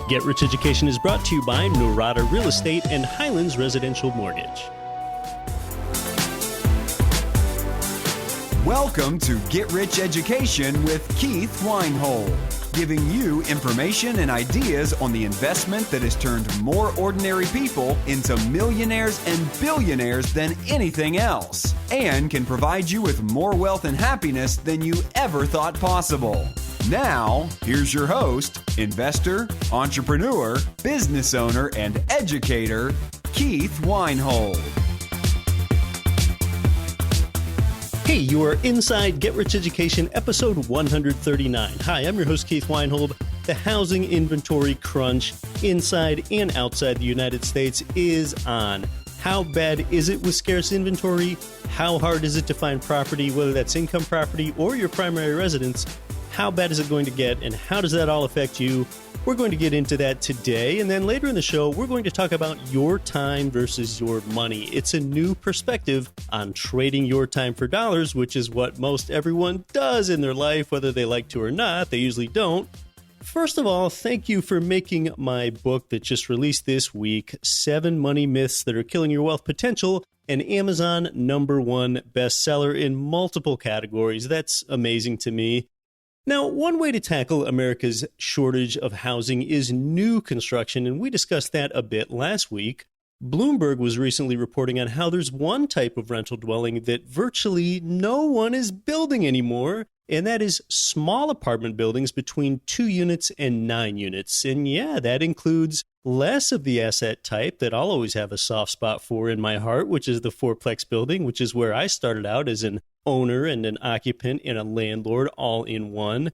Get Rich Education is brought to you by Norada Real Estate and Highlands Residential Mortgage. Welcome to Get Rich Education with Keith Weinhold, giving you information and ideas on the investment that has turned more ordinary people into millionaires and billionaires than anything else, and can provide you with more wealth and happiness than you ever thought possible. Now, here's your host, investor, entrepreneur, business owner, and educator, Keith Weinhold. Hey, you are inside Get Rich Education, episode 139. Hi, I'm your host, Keith Weinhold. The housing inventory crunch inside and outside the United States is on. How bad is it with scarce inventory? How hard is it to find property, whether that's income property or your primary residence? How bad is it going to get, and how does that all affect you? We're going to get into that today, and then later in the show, we're going to talk about your time versus your money. It's a new perspective on trading your time for dollars, which is what most everyone does in their life, whether they like to or not. They usually don't. First of all, thank you for making my book that just released this week, 7 Money Myths That Are Killing Your Wealth Potential, an Amazon #1 bestseller in multiple categories. That's amazing to me. Now, one way to tackle America's shortage of housing is new construction, and we discussed that a bit last week. Bloomberg was recently reporting on how there's one type of rental dwelling that virtually no one is building anymore, and that is small apartment buildings between 2 units and 9 units. And yeah, that includes less of the asset type that I'll always have a soft spot for in my heart, which is the fourplex building, which is where I started out as an owner and an occupant and a landlord all in one.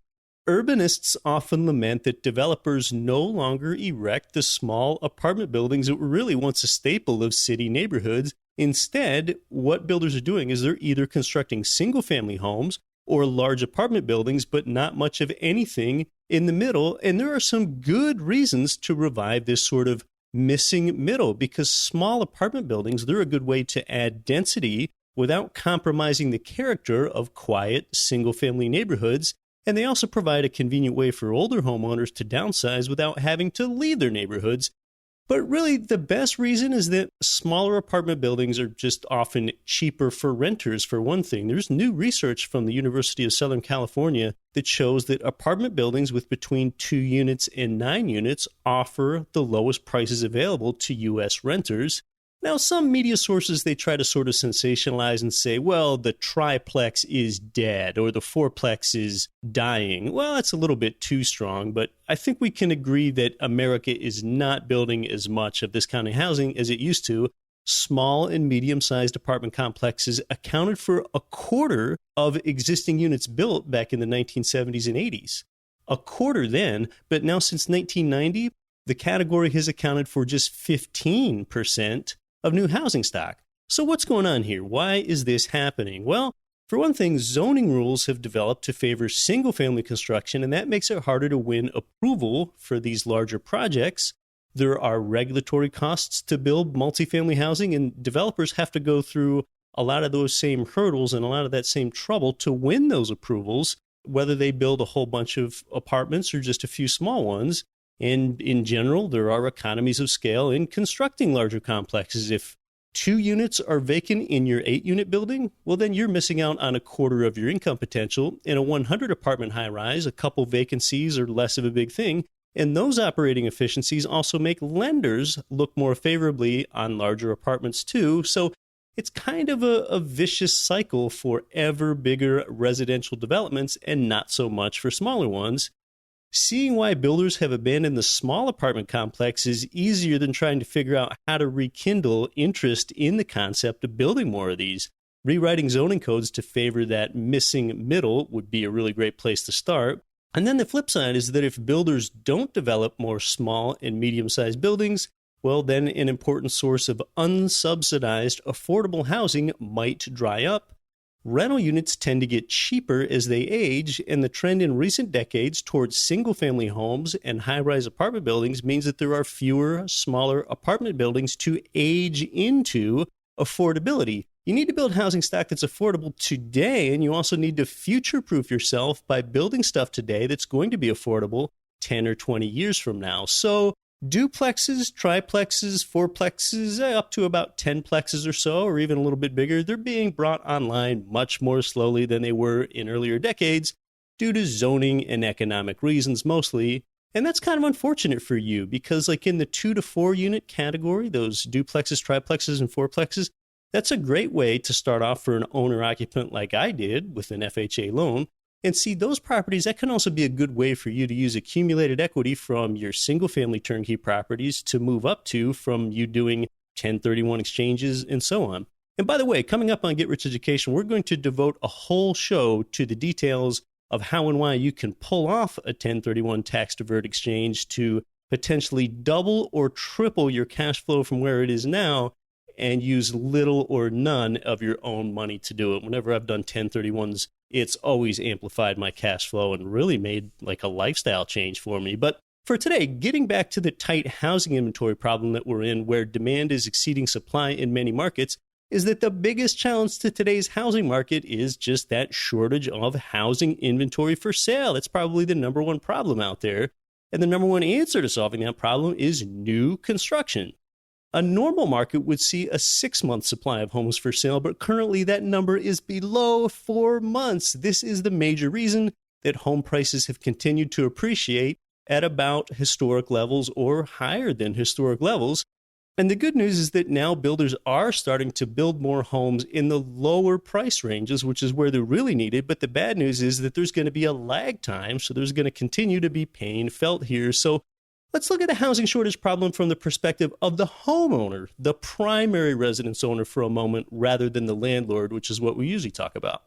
Urbanists often lament that developers no longer erect the small apartment buildings that were really once a staple of city neighborhoods. Instead, what builders are doing is they're either constructing single-family homes or large apartment buildings, but not much of anything in the middle. And there are some good reasons to revive this sort of missing middle, because small apartment buildings, they're a good way to add density without compromising the character of quiet, single-family neighborhoods. And they also provide a convenient way for older homeowners to downsize without having to leave their neighborhoods. But really, the best reason is that smaller apartment buildings are just often cheaper for renters, for one thing. There's new research from the University of Southern California that shows that apartment buildings with between 2 units and 9 units offer the lowest prices available to U.S. renters. Now, some media sources, they try to sort of sensationalize and say, well, the triplex is dead or the fourplex is dying. Well, that's a little bit too strong, but I think we can agree that America is not building as much of this kind of housing as it used to. Small and medium-sized apartment complexes accounted for a quarter of existing units built back in the 1970s and 80s. A quarter then, but now since 1990, the category has accounted for just 15% of new housing stock. So what's going on here? Why is this happening? Well, for one thing, zoning rules have developed to favor single-family construction, and that makes it harder to win approval for these larger projects. There are regulatory costs to build multifamily housing, and developers have to go through a lot of those same hurdles and a lot of that same trouble to win those approvals, whether they build a whole bunch of apartments or just a few small ones. And in general, there are economies of scale in constructing larger complexes. If 2 units are vacant in your 8-unit building, well, then you're missing out on a quarter of your income potential. In a 100-apartment high-rise, a couple vacancies are less of a big thing. And those operating efficiencies also make lenders look more favorably on larger apartments, too. So it's kind of a vicious cycle for ever bigger residential developments and not so much for smaller ones. Seeing why builders have abandoned the small apartment complex is easier than trying to figure out how to rekindle interest in the concept of building more of these. Rewriting zoning codes to favor that missing middle would be a really great place to start. And then the flip side is that if builders don't develop more small and medium-sized buildings, well, then an important source of unsubsidized affordable housing might dry up. Rental units tend to get cheaper as they age, and the trend in recent decades towards single-family homes and high-rise apartment buildings means that there are fewer, smaller apartment buildings to age into affordability. You need to build housing stock that's affordable today, and you also need to future-proof yourself by building stuff today that's going to be affordable 10 or 20 years from now. So duplexes, triplexes, fourplexes, up to about 10 plexes or so, or even a little bit bigger, they're being brought online much more slowly than they were in earlier decades due to zoning and economic reasons mostly. And that's kind of unfortunate for you because like in the 2 to 4 unit category, those duplexes, triplexes, and fourplexes, that's a great way to start off for an owner-occupant like I did with an FHA loan. And see, those properties, that can also be a good way for you to use accumulated equity from your single-family turnkey properties to move up to from you doing 1031 exchanges and so on. And by the way, coming up on Get Rich Education, we're going to devote a whole show to the details of how and why you can pull off a 1031 tax-deferred exchange to potentially double or triple your cash flow from where it is now and use little or none of your own money to do it. Whenever I've done 1031s, it's always amplified my cash flow and really made like a lifestyle change for me. But for today, getting back to the tight housing inventory problem that we're in, where demand is exceeding supply in many markets, is that the biggest challenge to today's housing market is just that shortage of housing inventory for sale. It's probably the number one problem out there. And the number one answer to solving that problem is new construction. A normal market would see a 6-month supply of homes for sale, but currently that number is below 4 months. This is the major reason that home prices have continued to appreciate at about historic levels or higher than historic levels. And the good news is that now builders are starting to build more homes in the lower price ranges, which is where they're really needed. But the bad news is that there's going to be a lag time, so there's going to continue to be pain felt here. So let's look at the housing shortage problem from the perspective of the homeowner, the primary residence owner for a moment, rather than the landlord, which is what we usually talk about.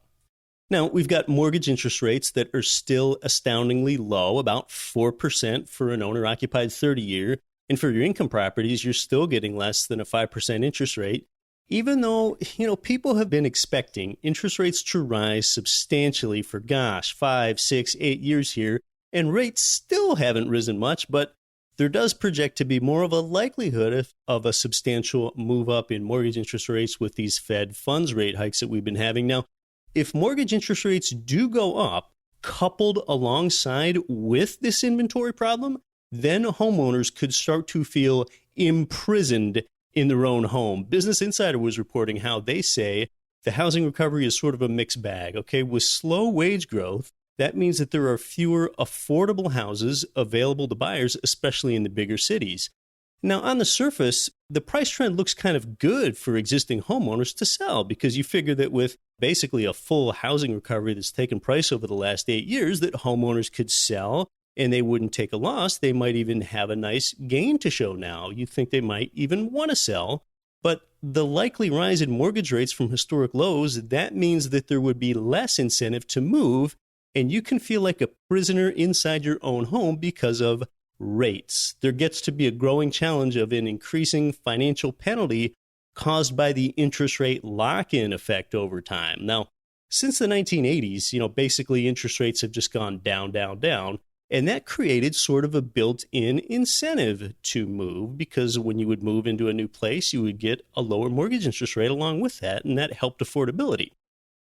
Now, we've got mortgage interest rates that are still astoundingly low, about 4% for an owner-occupied 30-year. And for your income properties, you're still getting less than a 5% interest rate, even though, people have been expecting interest rates to rise substantially for, 5, 6, 8 years here, and rates still haven't risen much, but there does project to be more of a likelihood of a substantial move up in mortgage interest rates with these Fed funds rate hikes that we've been having. Now, if mortgage interest rates do go up, coupled alongside with this inventory problem, then homeowners could start to feel imprisoned in their own home. Business Insider was reporting how they say the housing recovery is sort of a mixed bag. Okay, with slow wage growth, that means that there are fewer affordable houses available to buyers, especially in the bigger cities. Now, on the surface, the price trend looks kind of good for existing homeowners to sell because you figure that with basically a full housing recovery that's taken place over the last 8 years, that homeowners could sell and they wouldn't take a loss. They might even have a nice gain to show now. You think they might even want to sell. But the likely rise in mortgage rates from historic lows, that means that there would be less incentive to move, and you can feel like a prisoner inside your own home because of rates. There gets to be a growing challenge of an increasing financial penalty caused by the interest rate lock-in effect over time. Now, since the 1980s, basically interest rates have just gone down, down, down. And that created sort of a built-in incentive to move because when you would move into a new place, you would get a lower mortgage interest rate along with that, and that helped affordability.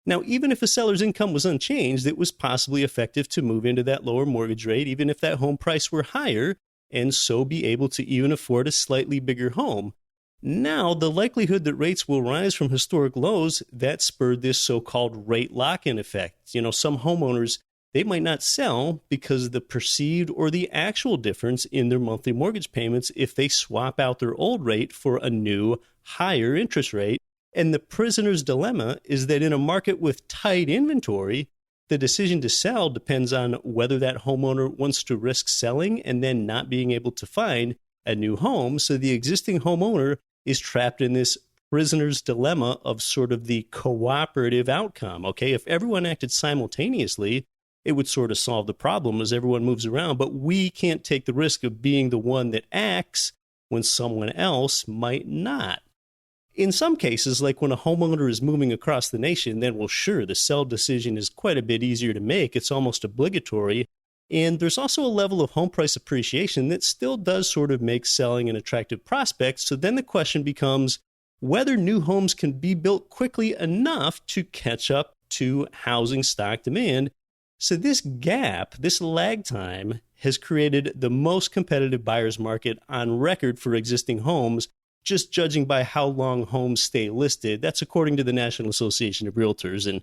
Now, even if a seller's income was unchanged, it was possibly effective to move into that lower mortgage rate, even if that home price were higher, and so be able to even afford a slightly bigger home. Now, the likelihood that rates will rise from historic lows, that spurred this so-called rate lock-in effect. Some homeowners, they might not sell because the perceived or the actual difference in their monthly mortgage payments if they swap out their old rate for a new, higher interest rate. And the prisoner's dilemma is that in a market with tight inventory, the decision to sell depends on whether that homeowner wants to risk selling and then not being able to find a new home. So the existing homeowner is trapped in this prisoner's dilemma of sort of the cooperative outcome. Okay, if everyone acted simultaneously, it would sort of solve the problem as everyone moves around, but we can't take the risk of being the one that acts when someone else might not. In some cases, like when a homeowner is moving across the nation, then, well, sure, the sell decision is quite a bit easier to make. It's almost obligatory. And there's also a level of home price appreciation that still does sort of make selling an attractive prospect. So then the question becomes whether new homes can be built quickly enough to catch up to housing stock demand. So this gap, this lag time, has created the most competitive buyer's market on record for existing homes, just judging by how long homes stay listed. That's according to the National Association of Realtors. And,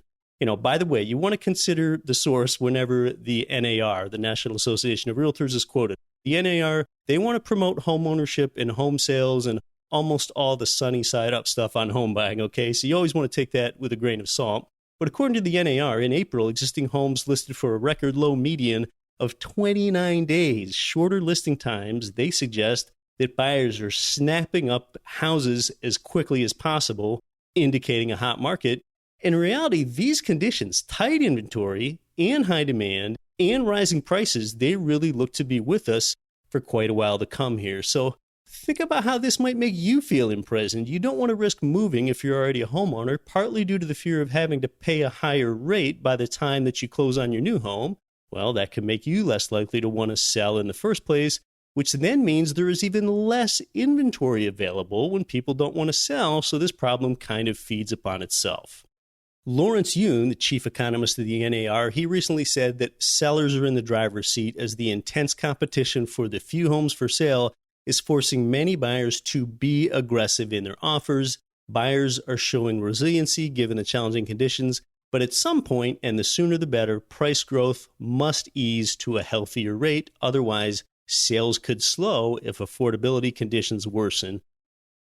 by the way, you want to consider the source whenever the NAR, the National Association of Realtors, is quoted. The NAR, they want to promote home ownership and home sales and almost all the sunny side up stuff on home buying, okay? So you always want to take that with a grain of salt. But according to the NAR, in April, existing homes listed for a record low median of 29 days. Shorter listing times, they suggest that buyers are snapping up houses as quickly as possible, indicating a hot market. In reality, these conditions, tight inventory and high demand and rising prices, they really look to be with us for quite a while to come here. So think about how this might make you feel imprisoned. You don't want to risk moving if you're already a homeowner, partly due to the fear of having to pay a higher rate by the time that you close on your new home. Well, that can make you less likely to want to sell in the first place, which then means there is even less inventory available when people don't want to sell, so this problem kind of feeds upon itself. Lawrence Yun, the chief economist of the NAR, he recently said that sellers are in the driver's seat as the intense competition for the few homes for sale is forcing many buyers to be aggressive in their offers. Buyers are showing resiliency given the challenging conditions, but at some point, and the sooner the better, price growth must ease to a healthier rate. Otherwise, sales could slow if affordability conditions worsen.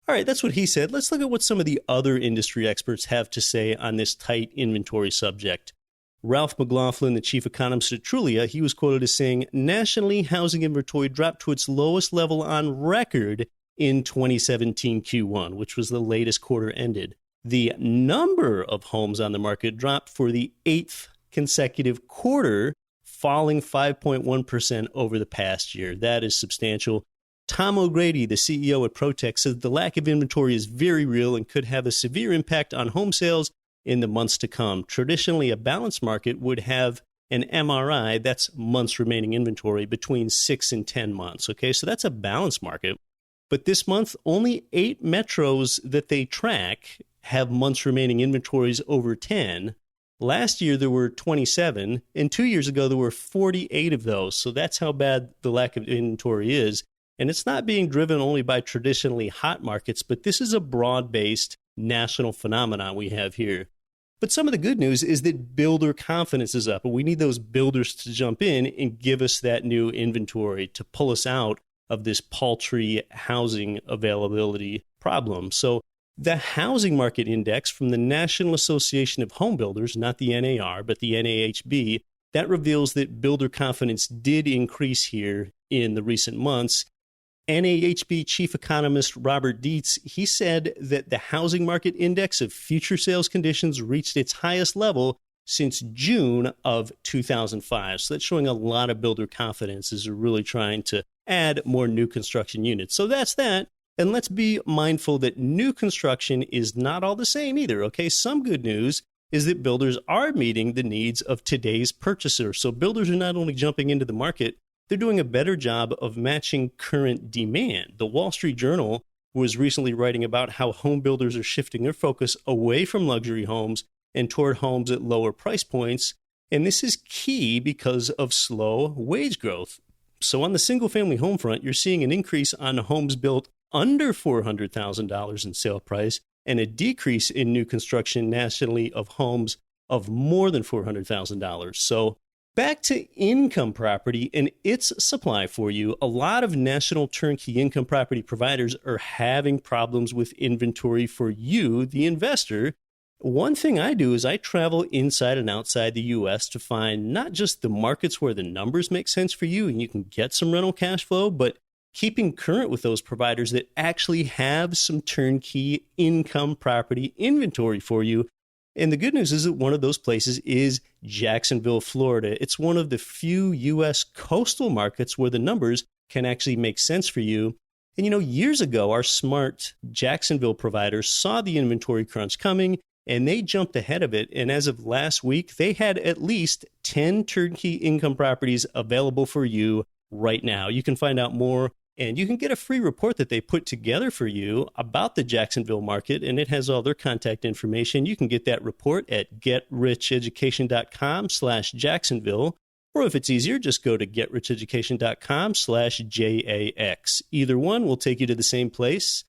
All right, that's what he said. Let's look at what some of the other industry experts have to say on this tight inventory subject. Ralph McLaughlin, the chief economist at Trulia, he was quoted as saying, nationally, housing inventory dropped to its lowest level on record in 2017 Q1, which was the latest quarter ended. The number of homes on the market dropped for the 8th consecutive quarter, falling 5.1% over the past year. That is substantial. Tom O'Grady, the CEO at Protect, says the lack of inventory is very real and could have a severe impact on home sales in the months to come. Traditionally, a balanced market would have an MRI, that's months remaining inventory, between 6 and 10 months. Okay, so that's a balanced market. But this month, only 8 metros that they track have months remaining inventories over 10. Last year, there were 27, and 2 years ago, there were 48 of those. So that's how bad the lack of inventory is. And it's not being driven only by traditionally hot markets, but this is a broad-based national phenomenon we have here. But some of the good news is that builder confidence is up, and we need those builders to jump in and give us that new inventory to pull us out of this paltry housing availability problem. So the housing market index from the National Association of Home Builders, not the NAR, but the NAHB, that reveals that builder confidence did increase here in the recent months. NAHB chief economist Robert Dietz, he said that the housing market index of future sales conditions reached its highest level since June of 2005. So that's showing a lot of builder confidence as they're really trying to add more new construction units. So that's that. And let's be mindful that new construction is not all the same either, okay? Some good news is that builders are meeting the needs of today's purchaser. So builders are not only jumping into the market, they're doing a better job of matching current demand. The Wall Street Journal was recently writing about how home builders are shifting their focus away from luxury homes and toward homes at lower price points. And this is key because of slow wage growth. So on the single-family home front, you're seeing an increase on homes built under $400,000 in sale price and a decrease in new construction nationally of homes of more than $400,000. So back to income property and its supply for you. A lot of national turnkey income property providers are having problems with inventory for you, the investor. One thing I do is I travel inside and outside the U.S. to find not just the markets where the numbers make sense for you and you can get some rental cash flow, but keeping current with those providers that actually have some turnkey income property inventory for you. And the good news is that one of those places is Jacksonville, Florida. It's one of the few U.S. coastal markets where the numbers can actually make sense for you. And, years ago, our smart Jacksonville providers saw the inventory crunch coming, and they jumped ahead of it. And as of last week, they had at least 10 turnkey income properties available for you right now. You can find out more And you can get a free report that they put together for you about the Jacksonville market, and it has all their contact information. You can get that report at getricheducation.com/Jacksonville. Or if it's easier, just go to getricheducation.com/JAX. Either one will take you to the same place.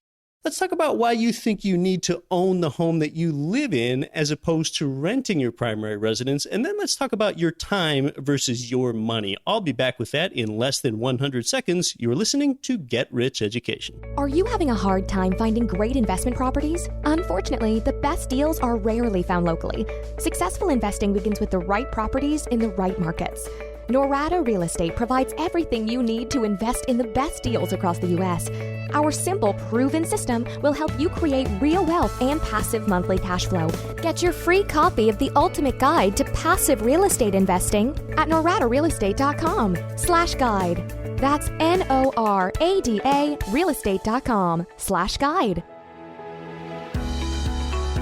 Let's talk about why you think you need to own the home that you live in as opposed to renting your primary residence. And then let's talk about your time versus your money. I'll be back with that in less than 100 seconds. You're listening to Get Rich Education. Are you having a hard time finding great investment properties? Unfortunately, the best deals are rarely found locally. Successful investing begins with the right properties in the right markets. Norada Real Estate provides everything you need to invest in the best deals across the U.S. Our simple, proven system will help you create real wealth and passive monthly cash flow. Get your free copy of the ultimate guide to passive real estate investing at noradarealestate.com/guide. That's NORADA realestate.com/guide.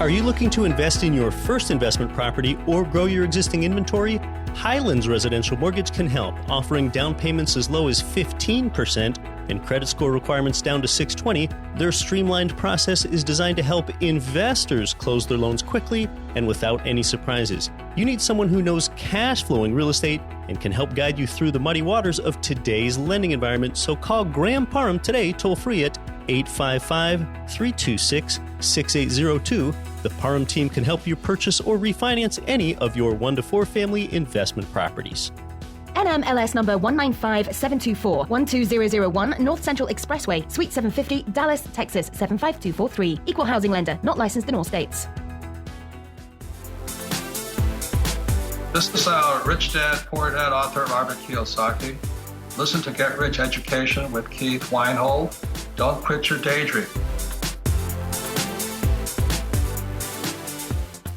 Are you looking to invest in your first investment property or grow your existing inventory? Highlands Residential Mortgage can help, offering down payments as low as 15% and credit score requirements down to 620. Their streamlined process is designed to help investors close their loans quickly and without any surprises. You need someone who knows cash flowing real estate and can help guide you through the muddy waters of today's lending environment. So call Graham Parham today, toll free at 855-326-6802. The Parham team can help you purchase or refinance any of your 1 to 4 family investment properties. NMLS number 195724, 12001 North Central Expressway, Suite 750, Dallas, Texas 75243. Equal housing lender, not licensed in all states. This is Rich Dad, Poor Dad, author of Robert Kiyosaki. Listen to Get Rich Education with Keith Weinhold. Don't quit your daydream.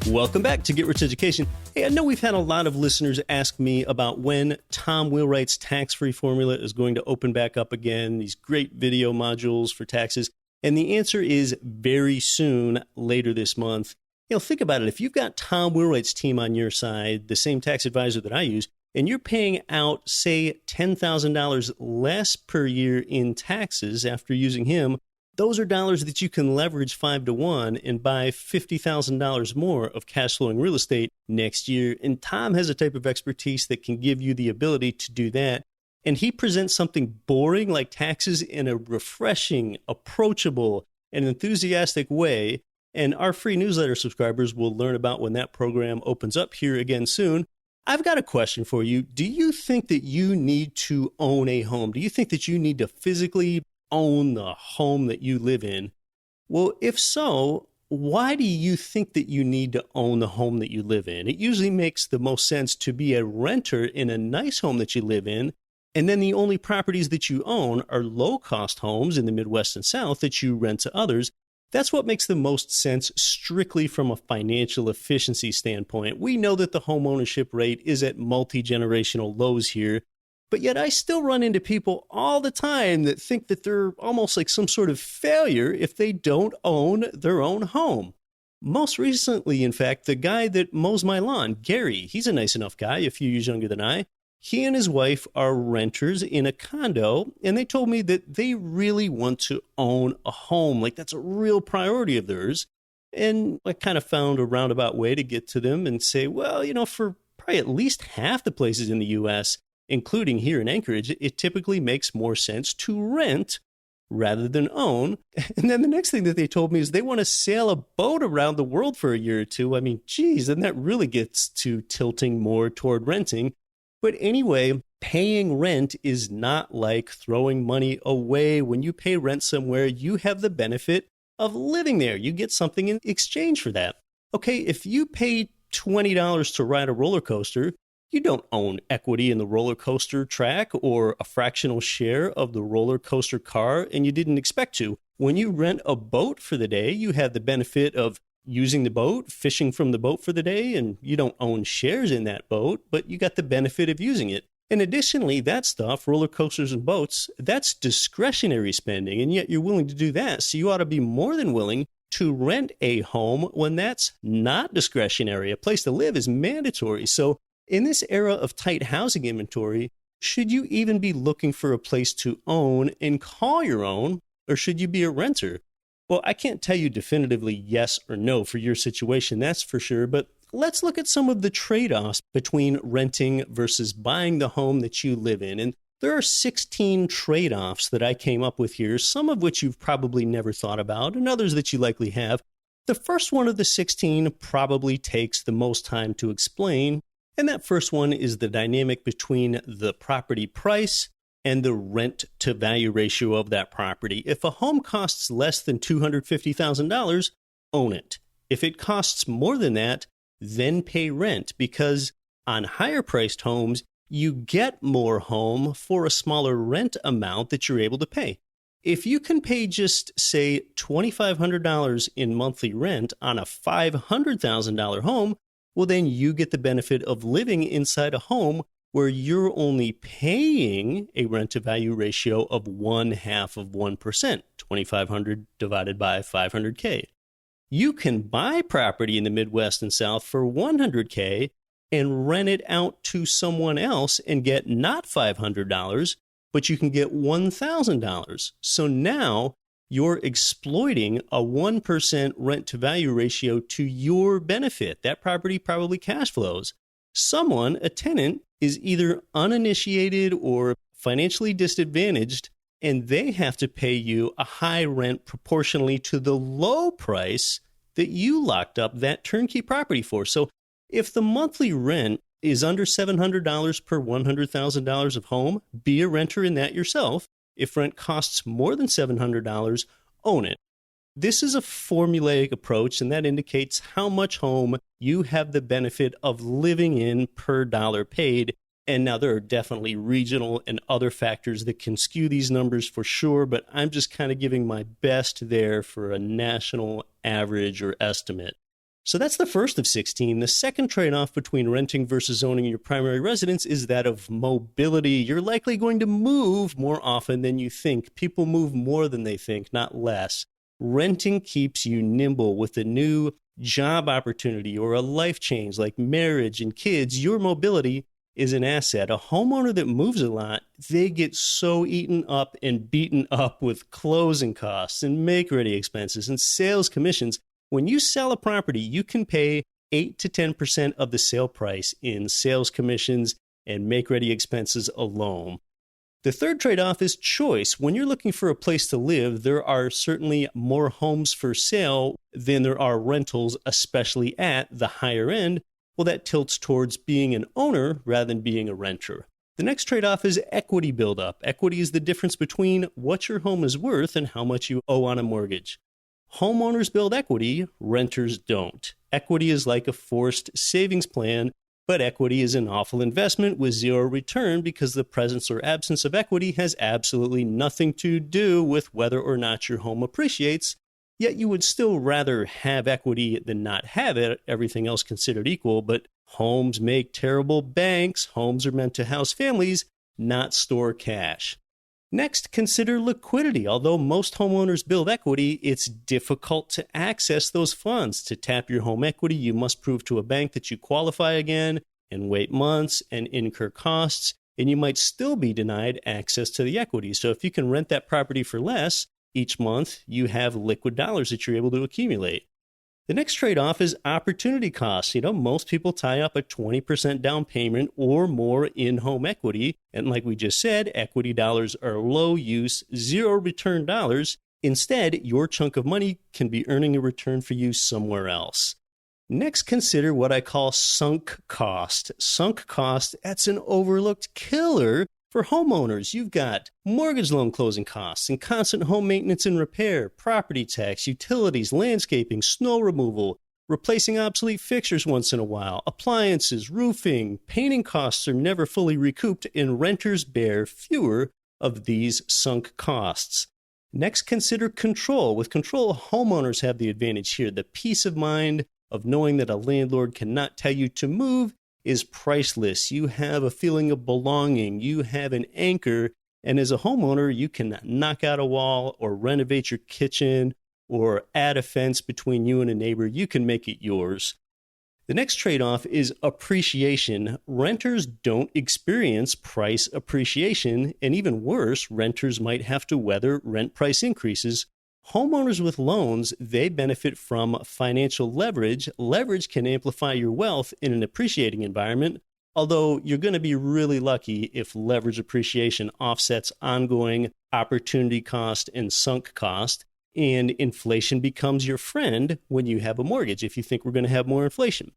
Welcome back to Get Rich Education. Hey, I know we've had a lot of listeners ask me about when Tom Wheelwright's tax-free formula is going to open back up again, these great video modules for taxes. And the answer is very soon, later this month. You know, think about it. If you've got Tom Wheelwright's team on your side, the same tax advisor that I use, and you're paying out, say, $10,000 less per year in taxes after using him, those are dollars that you can leverage 5 to 1 and buy $50,000 more of cash flowing real estate next year. And Tom has a type of expertise that can give you the ability to do that. And he presents something boring like taxes in a refreshing, approachable, and enthusiastic way. And our free newsletter subscribers will learn about when that program opens up here again soon. I've got a question for you. Do you think that you need to own a home? Do you think that you need to physically own the home that you live in? Well, if so, why do you think that you need to own the home that you live in? It usually makes the most sense to be a renter in a nice home that you live in, and then the only properties that you own are low-cost homes in the Midwest and South that you rent to others. That's what makes the most sense strictly from a financial efficiency standpoint. We know that the home ownership rate is at multi-generational lows here, but yet I still run into people all the time that think that they're almost like some sort of failure if they don't own their own home. Most recently, in fact, the guy that mows my lawn, Gary, he's a nice enough guy, a few years younger than I. He and his wife are renters in a condo, and they told me that they really want to own a home. Like, that's a real priority of theirs. And I kind of found a roundabout way to get to them and say, well, you know, for probably at least half the places in the U.S., including here in Anchorage, it typically makes more sense to rent rather than own. And then the next thing that they told me is they want to sail a boat around the world for a year or two. I mean, geez, then that really gets to tilting more toward renting. But anyway, paying rent is not like throwing money away. When you pay rent somewhere, you have the benefit of living there. You get something in exchange for that. Okay, if you pay $20 to ride a roller coaster, you don't own equity in the roller coaster track or a fractional share of the roller coaster car, and you didn't expect to. When you rent a boat for the day, you have the benefit of using the boat, fishing from the boat for the day, and you don't own shares in that boat, but you got the benefit of using it. And additionally, that stuff, roller coasters and boats, that's discretionary spending, and yet you're willing to do that. So you ought to be more than willing to rent a home when that's not discretionary. A place to live is mandatory. So in this era of tight housing inventory, should you even be looking for a place to own and call your own, or should you be a renter? Well, I can't tell you definitively yes or no for your situation, that's for sure, but let's look at some of the trade-offs between renting versus buying the home that you live in. And there are 16 trade-offs that I came up with here, some of which you've probably never thought about and others that you likely have. The first one of the 16 probably takes the most time to explain, and that first one is the dynamic between the property price and the rent-to-value ratio of that property. If a home costs less than $250,000, own it. If it costs more than that, then pay rent, because on higher-priced homes, you get more home for a smaller rent amount that you're able to pay. If you can pay just, say, $2,500 in monthly rent on a $500,000 home, well, then you get the benefit of living inside a home where you're only paying a rent-to-value ratio of 0.5%, 2,500 divided by 500K. You can buy property in the Midwest and South for $100K and rent it out to someone else and get not $500, but you can get $1,000. So now you're exploiting a 1% rent-to-value ratio to your benefit. That property probably cash flows. Someone, a tenant, is either uninitiated or financially disadvantaged, and they have to pay you a high rent proportionally to the low price that you locked up that turnkey property for. So if the monthly rent is under $700 per $100,000 of home, be a renter in that yourself. If rent costs more than $700, own it. This is a formulaic approach, and that indicates how much home you have the benefit of living in per dollar paid. And now there are definitely regional and other factors that can skew these numbers for sure, but I'm just kind of giving my best there for a national average or estimate. So that's the first of 16. The second trade-off between renting versus owning your primary residence is that of mobility. You're likely going to move more often than you think. People move more than they think, not less. Renting keeps you nimble. With a new job opportunity or a life change like marriage and kids, your mobility is an asset. A homeowner that moves a lot, they get so eaten up and beaten up with closing costs and make-ready expenses and sales commissions. When you sell a property, you can pay 8 to 10% of the sale price in sales commissions and make-ready expenses alone. The third trade-off is choice. When you're looking for a place to live, there are certainly more homes for sale than there are rentals, especially at the higher end. Well, that tilts towards being an owner rather than being a renter. The next trade-off is equity buildup. Equity is the difference between what your home is worth and how much you owe on a mortgage. Homeowners build equity, renters don't. Equity is like a forced savings plan, but equity is an awful investment with zero return because the presence or absence of equity has absolutely nothing to do with whether or not your home appreciates. Yet you would still rather have equity than not have it, everything else considered equal. But homes make terrible banks. Homes are meant to house families, not store cash. Next, consider liquidity. Although most homeowners build equity, it's difficult to access those funds. To tap your home equity, you must prove to a bank that you qualify again and wait months and incur costs, and you might still be denied access to the equity. So if you can rent that property for less each month, you have liquid dollars that you're able to accumulate. The next trade-off is opportunity costs. Most people tie up a 20% down payment or more in home equity. And like we just said, equity dollars are low use, zero return dollars. Instead, your chunk of money can be earning a return for you somewhere else. Next, consider what I call sunk cost. Sunk cost, that's an overlooked killer for homeowners. You've got mortgage loan closing costs and constant home maintenance and repair, property tax, utilities, landscaping, snow removal, replacing obsolete fixtures once in a while, appliances, roofing. Painting costs are never fully recouped, and renters bear fewer of these sunk costs. Next, consider control. With control, homeowners have the advantage here. The peace of mind of knowing that a landlord cannot tell you to move is priceless. You have a feeling of belonging. You have an anchor. And as a homeowner, you can knock out a wall or renovate your kitchen or add a fence between you and a neighbor. You can make it yours. The next trade-off is appreciation. Renters don't experience price appreciation, and even worse, renters might have to weather rent price increases. Homeowners with loans, they benefit from financial leverage. Leverage can amplify your wealth in an appreciating environment, although you're going to be really lucky if leverage appreciation offsets ongoing opportunity cost and sunk cost, and inflation becomes your friend when you have a mortgage, if you think we're going to have more inflation.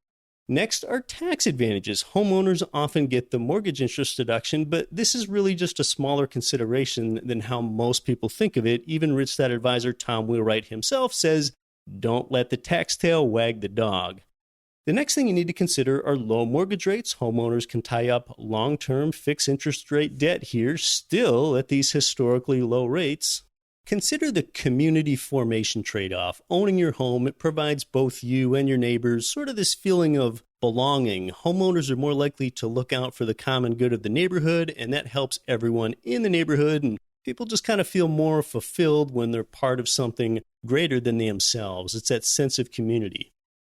Next are tax advantages. Homeowners often get the mortgage interest deduction, but this is really just a smaller consideration than how most people think of it. Even Rich Dad advisor Tom Wheelwright himself says, don't let the tax tail wag the dog. The next thing you need to consider are low mortgage rates. Homeowners can tie up long-term fixed interest rate debt here, still at these historically low rates. Consider the community formation trade-off. Owning your home, it provides both you and your neighbors sort of this feeling of belonging. Homeowners are more likely to look out for the common good of the neighborhood, and that helps everyone in the neighborhood, and people just kind of feel more fulfilled when they're part of something greater than themselves. It's that sense of community.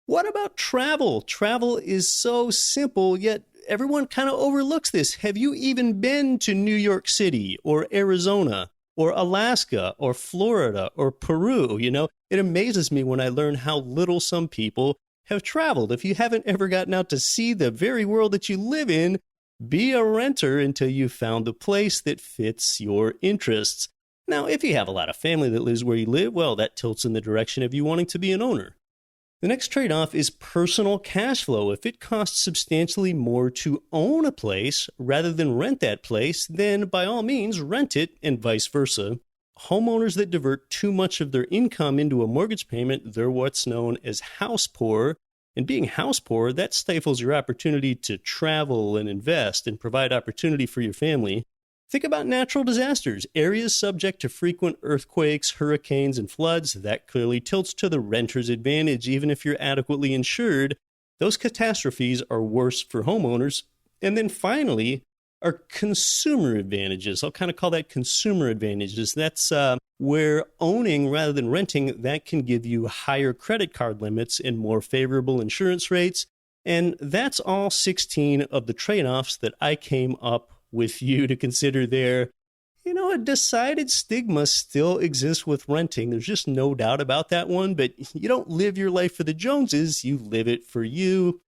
What about travel? Travel is so simple, yet everyone kind of overlooks this. Have you even been to New York City or Arizona or Alaska or Florida or Peru? You know, it amazes me when I learn how little some people have traveled. If you haven't ever gotten out to see the very world that you live in, be a renter until you've found the place that fits your interests. Now, if you have a lot of family that lives where you live, well, that tilts in the direction of you wanting to be an owner. The next trade-off is personal cash flow. If it costs substantially more to own a place rather than rent that place, then by all means rent it and vice versa. Homeowners that divert too much of their income into a mortgage payment, they're what's known as house poor. And being house poor, that stifles your opportunity to travel and invest and provide opportunity for your family. Think about natural disasters. Areas subject to frequent earthquakes, hurricanes, and floods, that clearly tilts to the renter's advantage. Even if you're adequately insured, those catastrophes are worse for homeowners. And then finally are consumer advantages. I'll kind of call that consumer advantages. That's where owning rather than renting, that can give you higher credit card limits and more favorable insurance rates. And that's all 16 of the trade-offs that I came up with you to consider there. You know, a decided stigma still exists with renting. There's just no doubt about that one, but you don't live your life for the Joneses, you live it for you.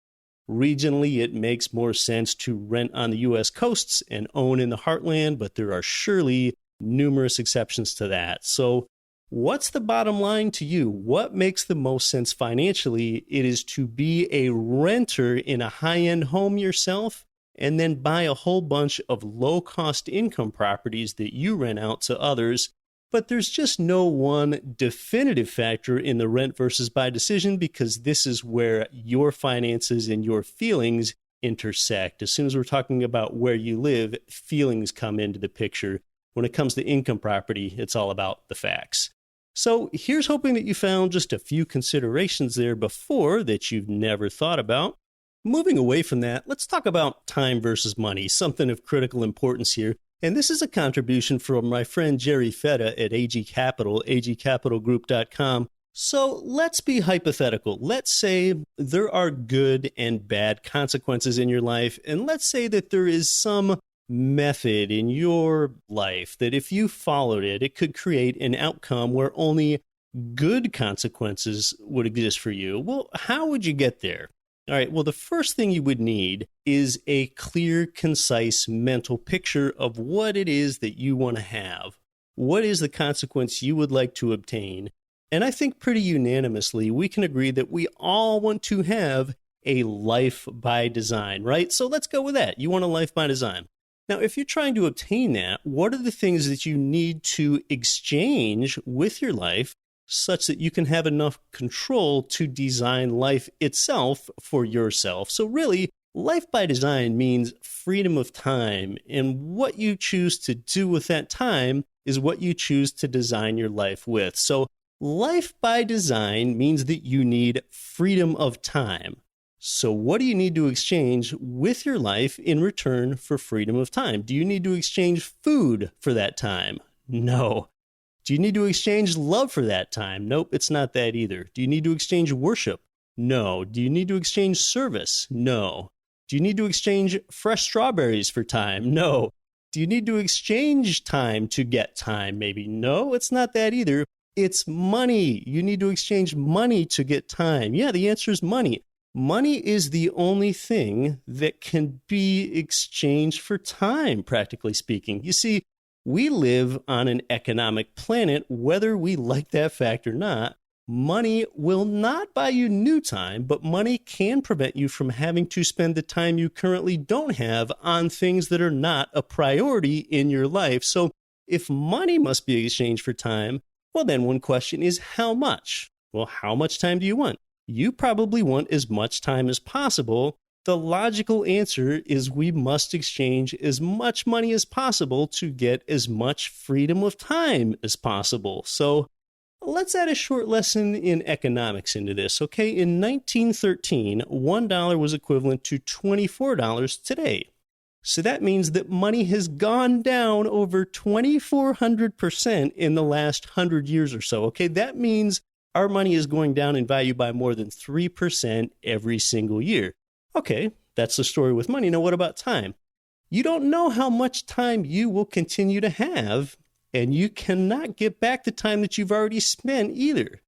Regionally, it makes more sense to rent on the U.S. coasts and own in the heartland, but there are surely numerous exceptions to that. So what's the bottom line to you? What makes the most sense financially? It is to be a renter in a high-end home yourself, and then buy a whole bunch of low-cost income properties that you rent out to others. But there's just no one definitive factor in the rent versus buy decision, because this is where your finances and your feelings intersect. As soon as we're talking about where you live, feelings come into the picture. When it comes to income property, it's all about the facts. So here's hoping that you found just a few considerations there before that you've never thought about. Moving away from that, let's talk about time versus money, something of critical importance here. And this is a contribution from my friend Jerry Fetta at AG Capital, agcapitalgroup.com. So let's be hypothetical. Let's say there are good and bad consequences in your life, and let's say that there is some method in your life that if you followed it, it could create an outcome where only good consequences would exist for you. Well, how would you get there? All right, well, the first thing you would need is a clear, concise mental picture of what it is that you want to have. What is the consequence you would like to obtain? And I think pretty unanimously, we can agree that we all want to have a life by design, right? So let's go with that. You want a life by design. Now, if you're trying to obtain that, what are the things that you need to exchange with your life such that you can have enough control to design life itself for yourself? So really, life by design means freedom of time, and what you choose to do with that time is what you choose to design your life with. So life by design means that you need freedom of time. So what do you need to exchange with your life in return for freedom of time? Do you need to exchange food for that time? No. Do you need to exchange love for that time? Nope, it's not that either. Do you need to exchange worship? No. Do you need to exchange service? No. Do you need to exchange fresh strawberries for time? No. Do you need to exchange time to get time? Maybe. No, it's not that either. It's money. You need to exchange money to get time. Yeah, the answer is money. Money is the only thing that can be exchanged for time, practically speaking. You see, we live on an economic planet, whether we like that fact or not. Money will not buy you new time, but money can prevent you from having to spend the time you currently don't have on things that are not a priority in your life. So if money must be exchanged for time, well, then one question is how much? Well, how much time do you want? You probably want as much time as possible. The logical answer is we must exchange as much money as possible to get as much freedom of time as possible. So let's add a short lesson in economics into this, okay? In 1913, $1 was equivalent to $24 today. So that means that money has gone down over 2,400% in the last 100 years or so, okay? That means our money is going down in value by more than 3% every single year. Okay, that's the story with money. Now, what about time? You don't know how much time you will continue to have, and you cannot get back the time that you've already spent either.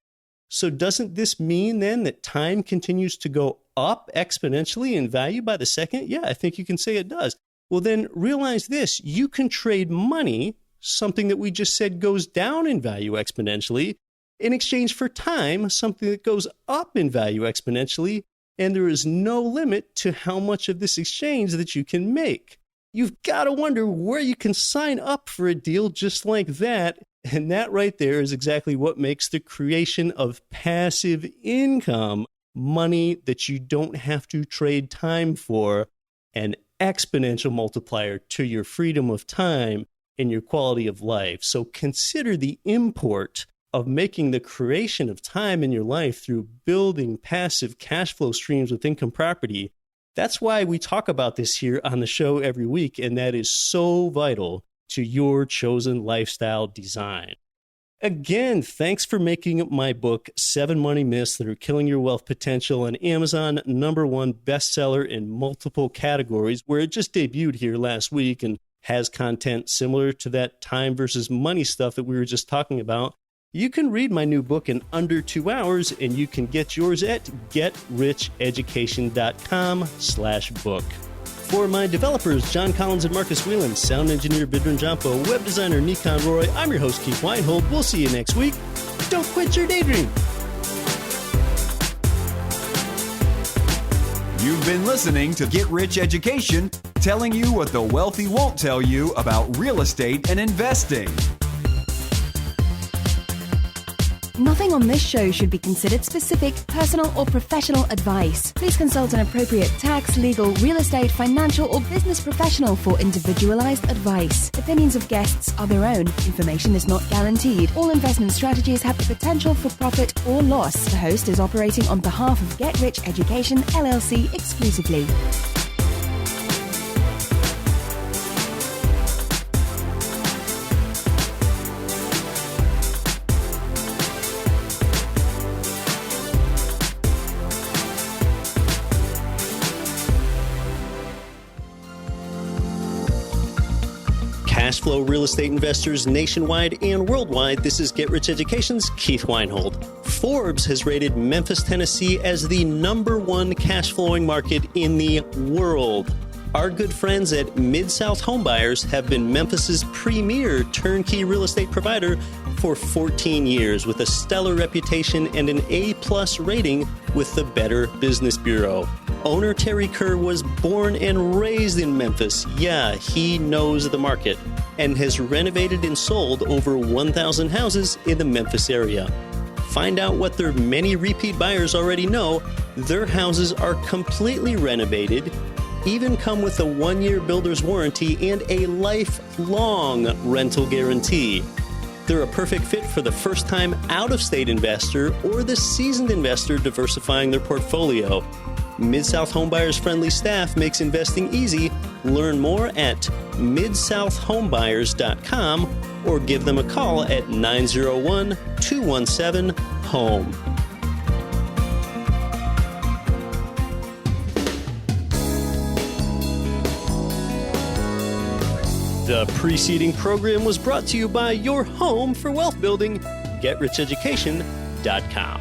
So doesn't this mean then that time continues to go up exponentially in value by the second? Yeah, I think you can say it does. Well, then realize this. You can trade money, something that we just said goes down in value exponentially, in exchange for time, something that goes up in value exponentially, and there is no limit to how much of this exchange that you can make. You've got to wonder where you can sign up for a deal just like that, and that right there is exactly what makes the creation of passive income, money that you don't have to trade time for, an exponential multiplier to your freedom of time and your quality of life. So consider the import of making the creation of time in your life through building passive cash flow streams with income property. That's why we talk about this here on the show every week, and that is so vital to your chosen lifestyle design. Again, thanks for making my book, 7 Money Myths That Are Killing Your Wealth Potential, an Amazon #1 bestseller in multiple categories, where it just debuted here last week and has content similar to that time versus money stuff that we were just talking about. You can read my new book in under 2 hours, and you can get yours at getricheducation.com/book. For my developers, John Collins and Marcus Whelan, sound engineer Bidrin Jampo, web designer Nikon Roy, I'm your host Keith Weinhold. We'll see you next week. Don't quit your daydream. You've been listening to Get Rich Education, telling you what the wealthy won't tell you about real estate and investing. Nothing on this show should be considered specific, personal, or professional advice. Please consult an appropriate tax, legal, real estate, financial, or business professional for individualized advice. Opinions of guests are their own. Information is not guaranteed. All investment strategies have the potential for profit or loss. The host is operating on behalf of Get Rich Education, LLC exclusively. Cash flow real estate investors nationwide and worldwide, this is Get Rich Education's Keith Weinhold. Forbes has rated Memphis, Tennessee as the #1 cash flowing market in the world. Our good friends at Mid-South Homebuyers have been Memphis's premier turnkey real estate provider for 14 years with a stellar reputation and an A+ rating with the Better Business Bureau. Owner Terry Kerr was born and raised in Memphis. Yeah, he knows the market and has renovated and sold over 1,000 houses in the Memphis area. Find out what their many repeat buyers already know. Their houses are completely renovated, even come with a 1-year builder's warranty and a lifelong rental guarantee. They're a perfect fit for the first-time out-of-state investor or the seasoned investor diversifying their portfolio. Mid-South Homebuyers' friendly staff makes investing easy. Learn more at midsouthhomebuyers.com or give them a call at 901-217-HOME. The preceding program was brought to you by your home for wealth building, GetRichEducation.com.